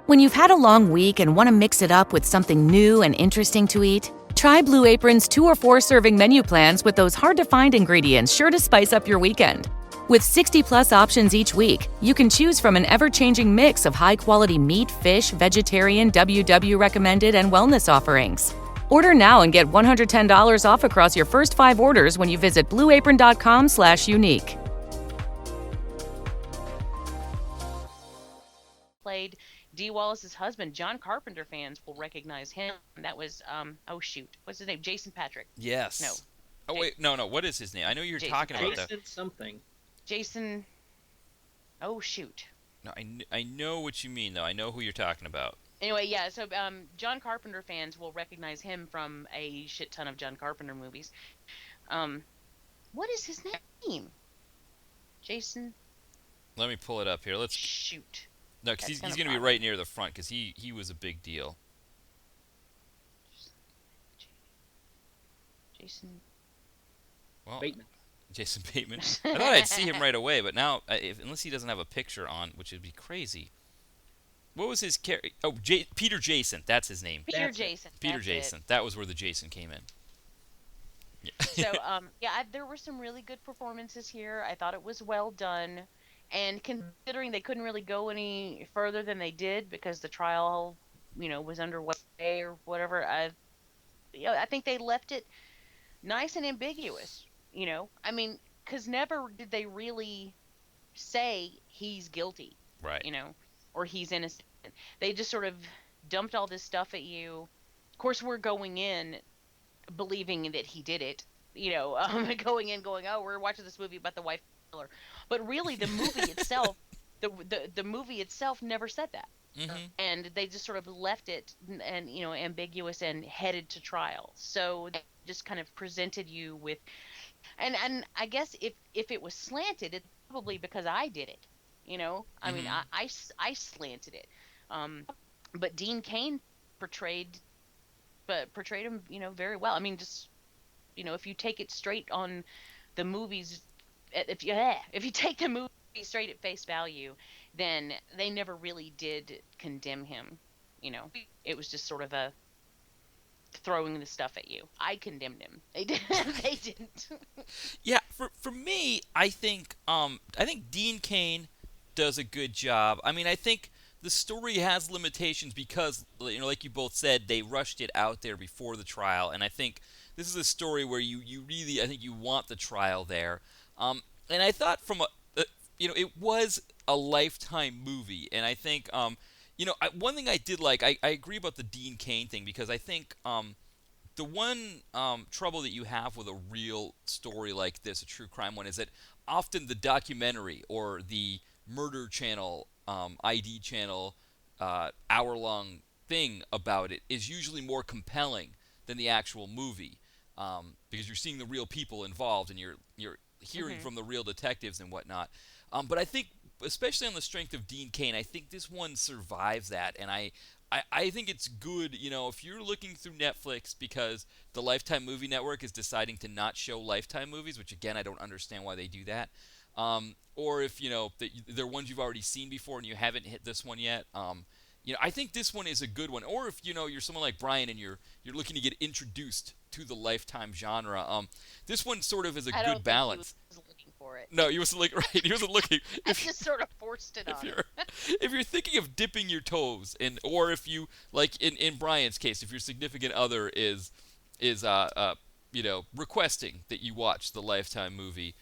When you've had a long week and want to mix it up with something new and interesting to eat, try Blue Apron's 2 or 4 serving menu plans with those hard-to-find ingredients sure to spice up your weekend. With 60-plus options each week, you can choose from an ever-changing mix of high-quality meat, fish, vegetarian, WW recommended, and wellness offerings. Order now and get $110 off across your first 5 orders when you visit blueapron.com/unique. Played Dee Wallace's husband. John Carpenter fans will recognize him. That was what's his name? Jason Patrick. Yes. No. Oh wait, no. What is his name? I know you're Jason talking about Patrick. that. Jason something. Jason. Oh shoot. No, I know what you mean though. I know who you're talking about. Anyway, yeah. So John Carpenter fans will recognize him from a shit ton of John Carpenter movies. What is his name? Jason. Let me pull it up here. Let's. Shoot. No, because he's going to be right near the front because he was a big deal. Jason. Well, Bateman. Jason Bateman. I thought I'd see him right away, but now, unless he doesn't have a picture on, which would be crazy. What was his character? Oh, Peter Jason. That's his name. Peter Jason. Peter Jason. That was where the Jason came in. Yeah. So, there were some really good performances here. I thought it was well done. And considering they couldn't really go any further than they did because the trial, was underway or whatever, I think they left it nice and ambiguous. I mean, because never did they really say he's guilty, Right? Or he's innocent. They just sort of dumped all this stuff at you. Of course, we're going in believing that he did it. Going in, oh, we're watching this movie about the wife killer. But really, the movie itself, the movie itself never said that. Mm-hmm. And they just sort of left it and ambiguous and headed to trial. So they just kind of presented you with, and I guess if it was slanted, it's probably because I did it. I mean, I slanted it. But Dean Cain portrayed him, very well. I mean, just if you take it straight on the movies. If you take the movie straight at face value, then they never really did condemn him. It was just sort of a throwing the stuff at you. I condemned him. They didn't. Yeah, for me, I think Dean Cain does a good job. I mean, I think the story has limitations because like you both said, they rushed it out there before the trial, and I think this is a story where you really, I think you want the trial there. And I thought from it was a Lifetime movie, and I think, one thing I did like, I agree about the Dean Cain thing because I think the one trouble that you have with a real story like this, a true crime one, is that often the documentary or the Murder Channel, ID channel, hour-long thing about it is usually more compelling than the actual movie because you're seeing the real people involved and you're hearing from the real detectives and whatnot. But I think, especially on the strength of Dean Cain, I think this one survives that. And I think it's good, if you're looking through Netflix because the Lifetime Movie Network is deciding to not show Lifetime movies, which, again, I don't understand why they do that. Or if, they're ones you've already seen before and you haven't hit this one yet. I think this one is a good one. Or if, you're someone like Brian and you're looking to get introduced to the Lifetime genre, this one sort of is a good balance. He was looking for it. No, he wasn't looking. Right, he wasn't looking. I just sort of forced it on him. If you're thinking of dipping your toes, or if you like in Brian's case, if your significant other is requesting that you watch the Lifetime movie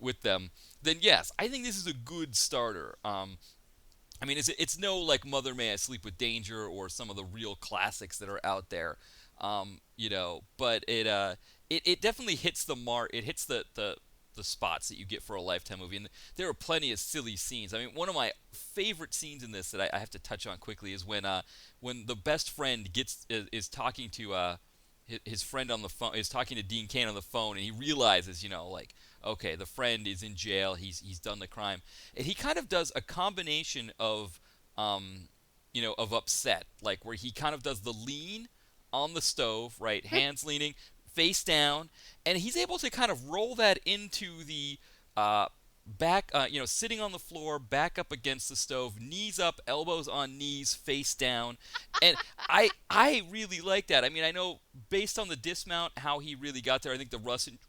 with them, then yes, I think this is a good starter. I mean, it's no like Mother May I Sleep with Danger or some of the real classics that are out there, but it definitely hits the mark. It hits the spots that you get for a Lifetime movie, and there are plenty of silly scenes. I mean, one of my favorite scenes in this that I have to touch on quickly is when the best friend is talking to his friend on the phone, is talking to Dean Cain on the phone, and he realizes, okay, the friend is in jail, he's done the crime, and he kind of does a combination of of upset, like where he kind of does the lean on the stove, right, hands leaning, face down, and he's able to kind of roll that into the back, sitting on the floor, back up against the stove, knees up, elbows on knees, face down, and I really like that. I mean, I know based on the dismount how he really got there. I think the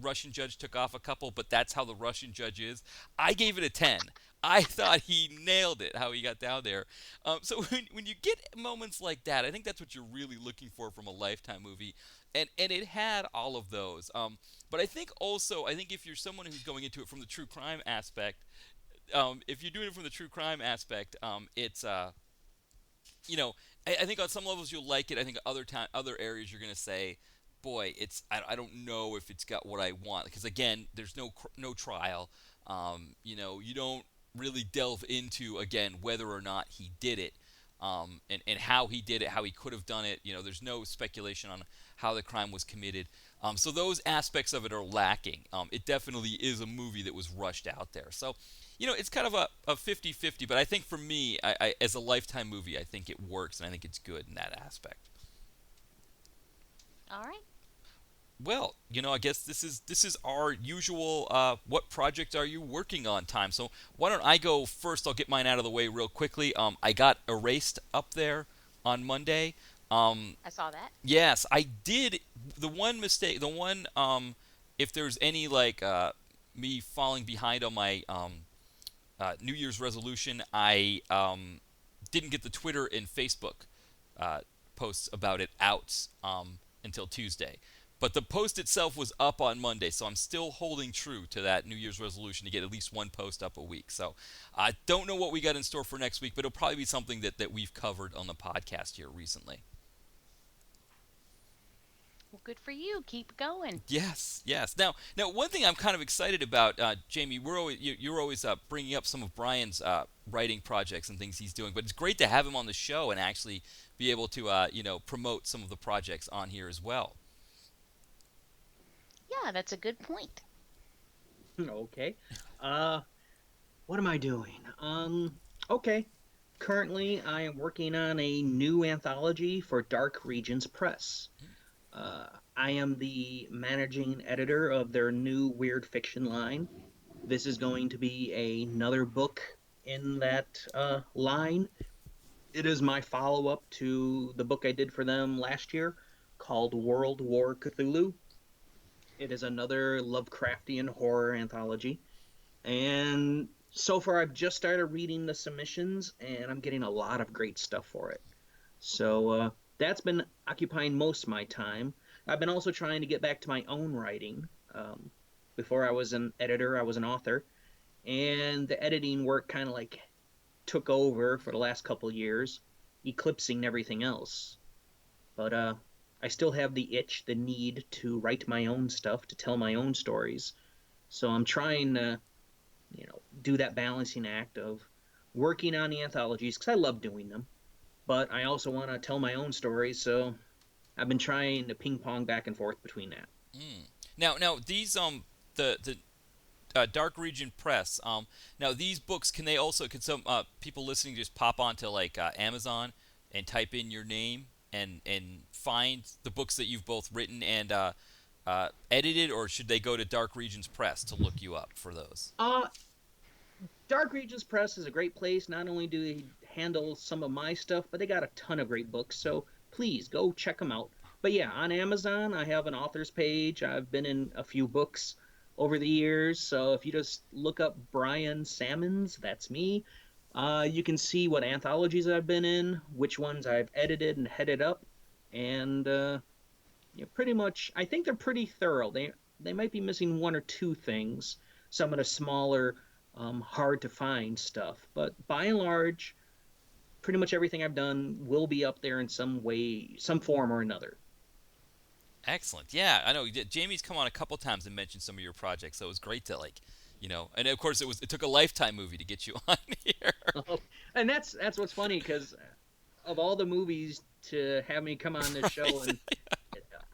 Russian judge took off a couple, but that's how the Russian judge is. I gave it a 10. I thought he nailed it how he got down there. So when you get moments like that, I think that's what you're really looking for from a Lifetime movie, and it had all of those. But I think also, I think if you're someone who's going into it from the true crime aspect, if you're doing it from the true crime aspect, it's you know, I think on some levels you'll like it. I think other areas you're gonna say, boy, I don't know if it's got what I want, because again, there's no trial. You don't really delve into, again, whether or not he did it, and how he did it, how he could have done it. There's no speculation on how the crime was committed. So those aspects of it are lacking. It definitely is a movie that was rushed out there. So, it's kind of a 50-50, but I think for me, as a Lifetime movie, I think it works, and I think it's good in that aspect. All right. Well, I guess this is our usual what project are you working on time. So why don't I go first? I'll get mine out of the way real quickly. I got Erased up there on Monday. I saw that. Yes, I did. The one mistake, if there's any me falling behind on my New Year's resolution, I didn't get the Twitter and Facebook posts about it out until Tuesday. But the post itself was up on Monday, so I'm still holding true to that New Year's resolution to get at least one post up a week. So I don't know what we got in store for next week, but it'll probably be something that we've covered on the podcast here recently. Well, good for you. Keep going. Yes. Now, one thing I'm kind of excited about, Jamie, you're always bringing up some of Brian's writing projects and things he's doing, but it's great to have him on the show and actually be able to, promote some of the projects on here as well. Yeah, that's a good point. Okay. What am I doing? Okay. Currently, I am working on a new anthology for Dark Regions Press. I am the managing editor of their new weird fiction line. This is going to be another book in that line. It is my follow-up to the book I did for them last year called World War Cthulhu. It is another Lovecraftian horror anthology. And so far, I've just started reading the submissions, and I'm getting a lot of great stuff for it. So that's been occupying most of my time. I've been also trying to get back to my own writing. Before I was an editor, I was an author. And the editing work kind of took over for the last couple years, eclipsing everything else. But I still have the itch, the need to write my own stuff, to tell my own stories. So I'm trying to, do that balancing act of working on the anthologies, because I love doing them. But I also want to tell my own stories, so I've been trying to ping pong back and forth between that. Now these the Dark Region Press. Now these books, can some people listening just pop onto Amazon and type in your name and find the books that you've both written and edited, or should they go to Dark Regions Press to look you up for those? Dark Regions Press is a great place. Not only do they handle some of my stuff, but they got a ton of great books, so please go check them out. But yeah, on Amazon, I have an author's page. I've been in a few books over the years, so if you just look up Brian Sammons, that's me. You can see what anthologies I've been in, which ones I've edited and headed up, and pretty much, I think they're pretty thorough. They might be missing one or two things, some of the smaller, hard to find stuff, but by and large, pretty much everything I've done will be up there in some way, some form or another. Excellent. Yeah, I know Jamie's come on a couple times and mentioned some of your projects, so it was great to and of course it took a Lifetime movie to get you on here. And that's what's funny, because of all the movies to have me come on this show, and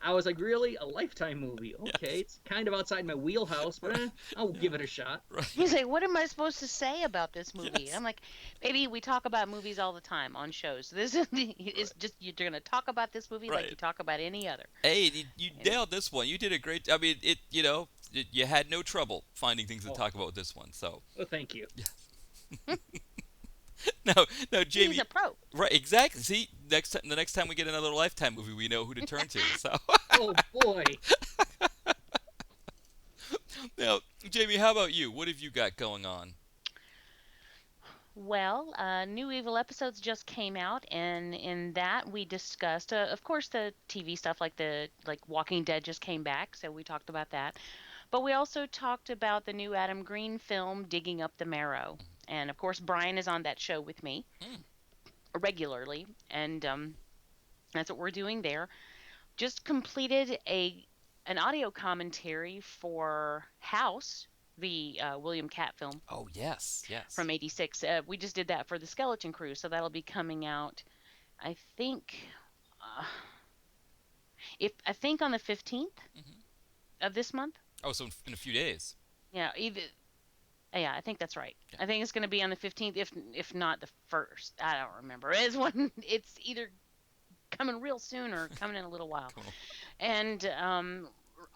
I was like, really? A Lifetime movie? Okay, yes. It's kind of outside my wheelhouse, but I'll give it a shot. Right. He's like, what am I supposed to say about this movie? Yes. I'm like, baby, we talk about movies all the time on shows. This is just, you're going to talk about this movie like you talk about any other. Hey, you nailed this one. You did a great. I mean, you had no trouble finding things to Oh, talk about with this one. So well, thank you. now, Jamie. He's a pro. Right, exactly. See, the next time we get another Lifetime movie, we know who to turn to. So Oh boy. now, Jamie, how about you? What have you got going on? Well, New Evil episodes just came out, and in that we discussed, of course, the TV stuff like Walking Dead just came back, so we talked about that. But we also talked about the new Adam Green film, Digging Up the Marrow, and of course, Brian is on that show with me Mm. regularly, and that's what we're doing there. Just completed an audio commentary for House, the William Catt film Oh yes, yes. from '86. We just did that for the Skeleton Crew, so that'll be coming out. I think, uh, if I think on the 15th Hmm. of this month. Oh, so in a few days. Yeah, either. Yeah, I think that's right. Okay. I think it's going to be on the 15th, if not the first. I don't remember. It's one. It's either coming real soon or coming in a little while. Cool. And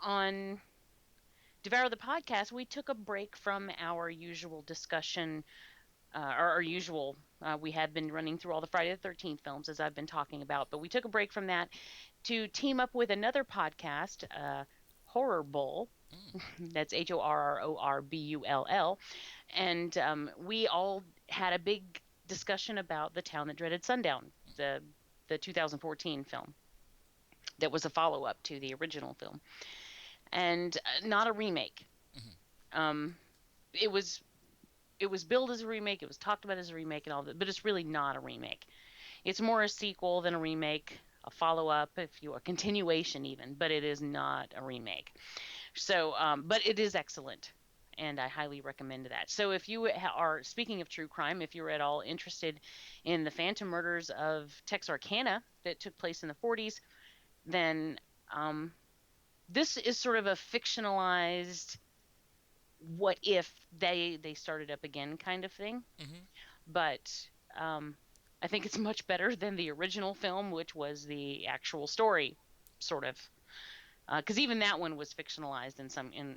on Devour the Podcast, we took a break from our usual discussion, or our usual. We had been running through all the Friday the 13th films, as I've been talking about, but we took a break from that to team up with another podcast, Horror Bowl. Mm. That's HORRORBULL. And we all had a big discussion about The Town That Dreaded Sundown, the 2014 film that was a follow up to the original film, and not a remake. Mhm. It was billed as a remake. It was talked about as a remake and all that, but it's really not a remake. It's more a sequel than a remake, a follow up, if you a continuation even, but it is not a remake. So, but it is excellent, and I highly recommend that. So, if you are speaking of true crime, if you're at all interested in the Phantom Murders of Texarkana that took place in the 40s, then this is sort of a fictionalized what if they started up again kind of thing. Mhm. But I think it's much better than the original film, which was the actual story, sort of. Because even that one was fictionalized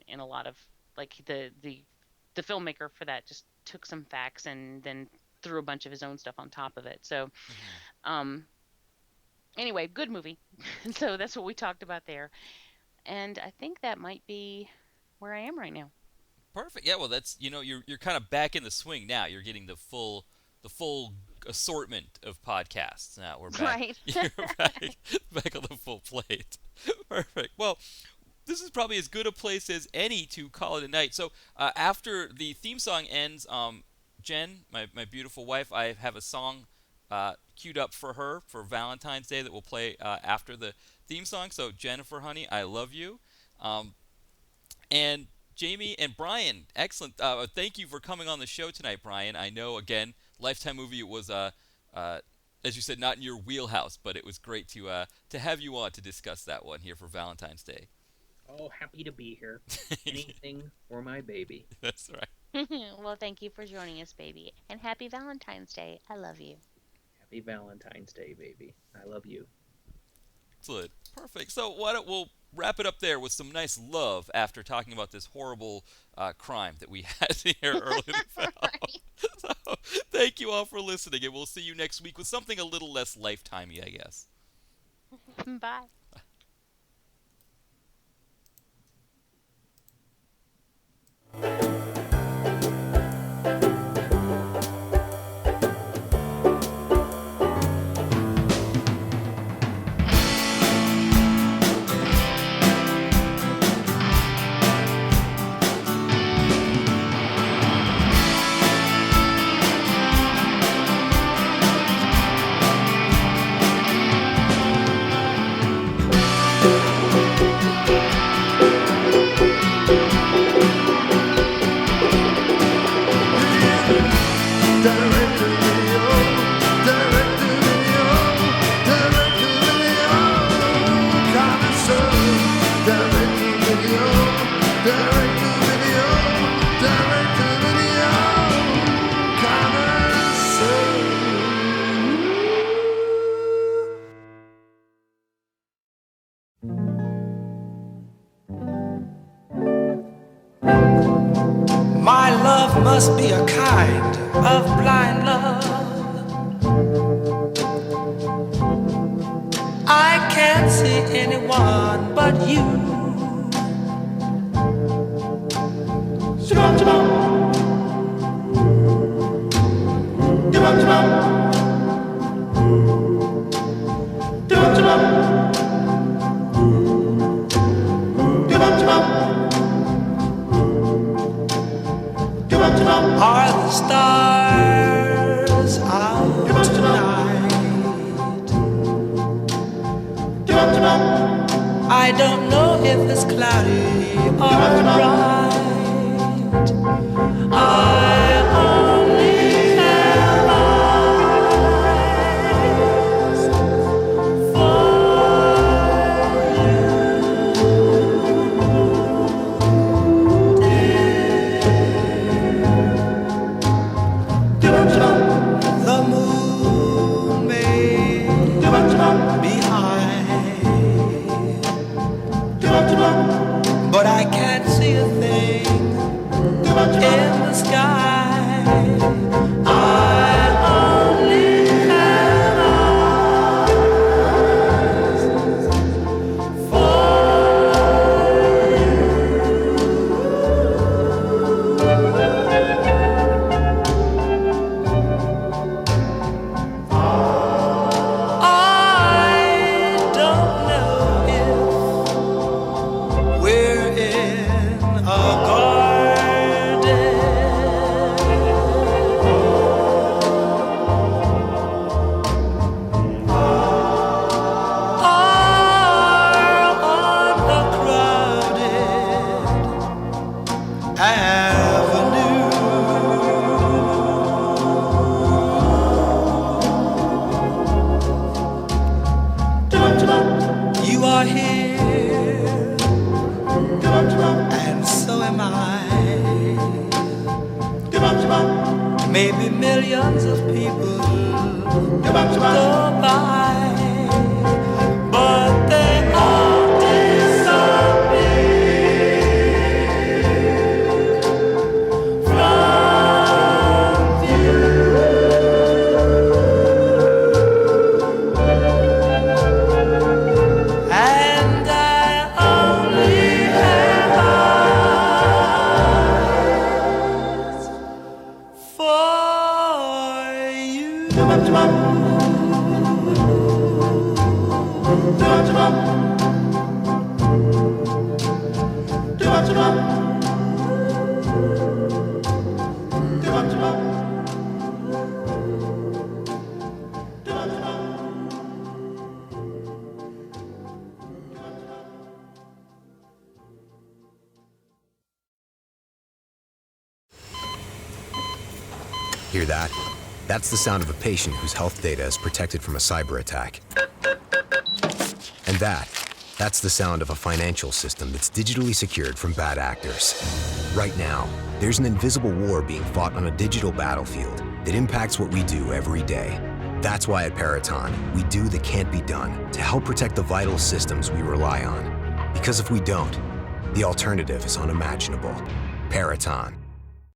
in a lot of like the filmmaker for that just took some facts and then threw a bunch of his own stuff on top of it. So Mhm. anyway, good movie. So that's what we talked about there, and I think that might be where I am right now. Perfect. Yeah. Well, that's you're kind of back in the swing now. You're getting the full assortment of podcasts now. We're back. Right. You're back on the full plate. Perfect. Well, this is probably as good a place as any to call it a night. So after the theme song ends, Jen, my beautiful wife, I have a song queued up for her for Valentine's Day that will play after the theme song. So Jennifer, honey, I love you. Um, and Jamie and Brian, excellent. Thank you for coming on the show tonight, Brian. I know, again, Lifetime movie. It was, as you said, not in your wheelhouse, but it was great to have you on to discuss that one here for Valentine's Day. Oh, happy to be here. Anything for my baby. That's right. Well, thank you for joining us, baby, and happy Valentine's Day. I love you. Happy Valentine's Day, baby. I love you. Excellent. Perfect. So why don't we'll wrap it up there with some nice love after talking about this horrible crime that we had here earlier in the film. Right. So, thank you all for listening, and we'll see you next week with something a little less lifetimey, I guess. Bye. must be a kind of blind love. I can't see anyone but you. Are the stars out tonight? I don't know if it's cloudy or bright. I only have eyes for the moon may be high, but I can't see a thing in the sky. I only have eyes for I don't know if we're in a garden or on a crowded avenue. You are here, and so am I. Maybe millions of people go by, but they all disappear from view. And I only have eyes for you. Hear that? That's the sound of a patient whose health data is protected from a cyber attack. And that's the sound of a financial system that's digitally secured from bad actors. Right now, there's an invisible war being fought on a digital battlefield that impacts what we do every day. That's why at Peraton, we do the can't be done to help protect the vital systems we rely on. Because if we don't, the alternative is unimaginable. Peraton,